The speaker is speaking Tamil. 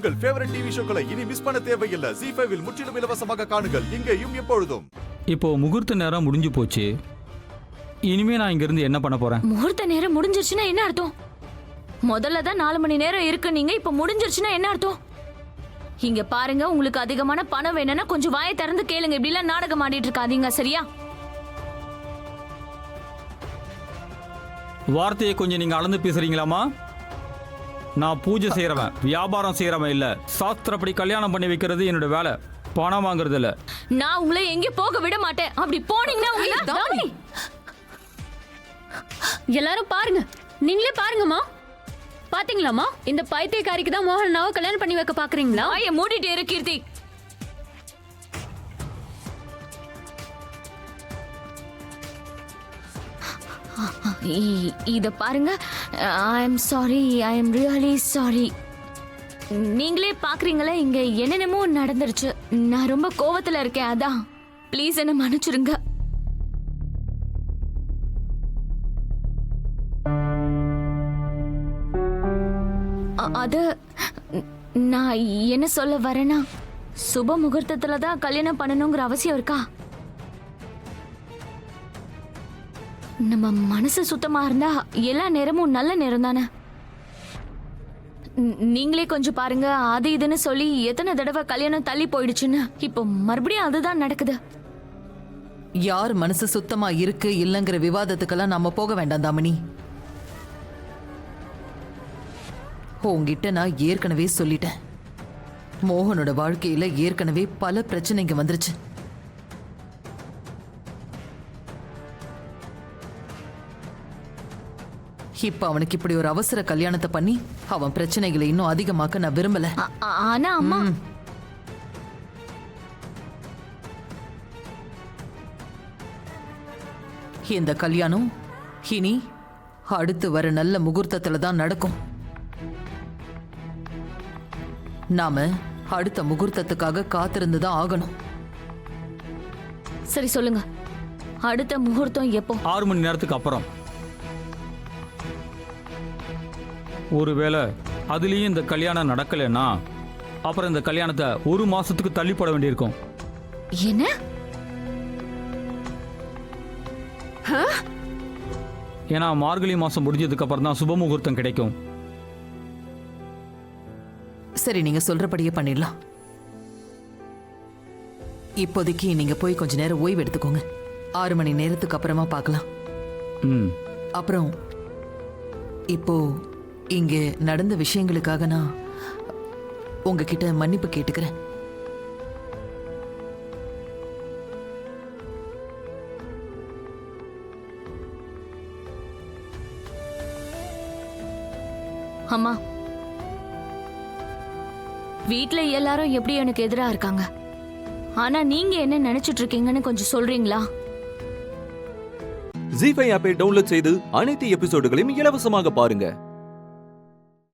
உங்கள் ஃபேவரட் டிவி ஷோக்களை இனி மிஸ் பண்ண தேவையில்லை. ZEE5 இல் முற்றிலும் இலவசமாக காணுங்கள், இங்கேயும் எப்பொழுதும். இப்போ முகூர்த்த நேரம் முடிஞ்சு போச்சு. இனிமே நான் இங்க இருந்து என்ன பண்ண போறேன்? முகூர்த்த நேரம் முடிஞ்சிருச்சுன்னா என்ன அர்த்தம்? முதல்ல தான் 4 மணி நேரம் இருக்கு, நீங்க இப்ப முடிஞ்சிருச்சுன்னா என்ன அர்த்தம்? இங்க பாருங்க, உங்களுக்கு அதிகமான பணம் வேணும்னா கொஞ்சம் வாயை திறந்து கேளுங்க. இப்படி எல்லாம் நாடகம் ஆடிட்டு இருக்காதீங்க, சரியா? வார்த்தையை கொஞ்சம் நீங்க அளந்து பேசுறீங்களாமா? நான் பூஜை செய்யறவன், வியாபாரம் செய்யறவன் இல்ல. சாஸ்திரப்படி கல்யாணம் பண்ணி வைக்கிறது என்னோட வேலை, பணம் வாங்குறது இல்ல. நான் உங்களை எங்க போக விட மாட்டேன். அப்படி போனீங்கன்னா எல்லாரும் பாருங்க, நீங்களே பாருங்கம்மா. பாத்தீங்களாமா, இந்த பைத்தியக்காரிக்கு தான் மோகனாவை கல்யாணம் பண்ணி வைக்க பாக்குறீங்களா? வாயை மூடிட்டு இரு கீர்த்தி. இத பாருங்க, I am sorry, I am really sorry. நீங்களே பாக்குறீங்களா, இங்க என்னென்னமோ நடந்துருச்சு. நான் ரொம்ப கோவத்துல இருக்கேன், அதான். ப்ளீஸ் என்ன மன்னிச்சிருங்க. அது நான் என்ன சொல்ல வரேன்னா, சுப முகூர்த்தத்துல தான் கல்யாணம் பண்ணணுங்கிற அவசியம் இருக்கா? நம்ம மனசு சுத்தமா இருந்தா எல்லா நேரமும் நல்ல நேரம் தானே. நீங்களே கொஞ்சம் பாருங்க, அது இதுன்னு சொல்லி எத்தனை தடவை கல்யாணம் தள்ளி போயிடுச்சுன்னு. இப்போ மறுபடியும் அதுதான் நடக்குது. யார் மனசு சுத்தமா இருக்கு இல்லங்கிற விவாதத்துக்கெல்லாம் நாம போக வேண்டாம் தாமினி. உங்ககிட்ட நான் ஏற்கனவே சொல்லிட்டேன், மோகனோட வாழ்க்கையில ஏற்கனவே பல பிரச்சனைங்க வந்துருச்சு. இப்ப அவனுக்கு இப்படி ஒரு அவசர கல்யாணத்தை பண்ணி அவன் பிரச்சனைகளை இன்னும் அதிகமாக்க நான் விரும்பல. ஆனா அம்மா, இந்த கல்யாணம் இனி அடுத்து வர நல்ல முகூர்த்தத்துல தான் நடக்கும். நாம அடுத்த முகூர்த்தத்துக்காக காத்திருந்துதான் ஆகணும். சரி சொல்லுங்க, அடுத்த முகூர்த்தம் எப்போ? 6 மணி நேரத்துக்கு அப்புறம். ஒருவேளை அதுலயும் இந்த கல்யாணம் நடக்கலைன்னா அப்புறம் இந்த கல்யாணத்தை 1 மாசத்துக்கு தள்ளி போட வேண்டியிருக்கும். என்ன? ஏன்னா மார்கழி மாசம் முடிஞ்சதுக்கு அப்புறம் தான் சுப முகூர்த்தம் கிடைக்கும். சரி, நீங்க சொல்றபடியே பண்ணிடலாம். இப்போதைக்கு நீங்க போய் கொஞ்ச நேரம் ஓய்வு எடுத்துக்கோங்க. 6 மணி நேரத்துக்கு அப்புறமா பார்க்கலாம். அப்புறம் இப்போ இங்க நடந்த விஷயங்களுக்காக நான் உங்ககிட்ட மன்னிப்பு கேட்டுக்கிறேன். அம்மா, வீட்ல எல்லாரும் எப்படி எனக்கு எதிரா இருக்காங்க, ஆனா நீங்க என்ன நினைச்சிட்டு இருக்கீங்கன்னு கொஞ்சம் சொல்றீங்களா? ZEE5 ஆப்பை டவுன்லோட் செய்து அனைத்து எபிசோடுகளையும் இலவசமாக பாருங்க.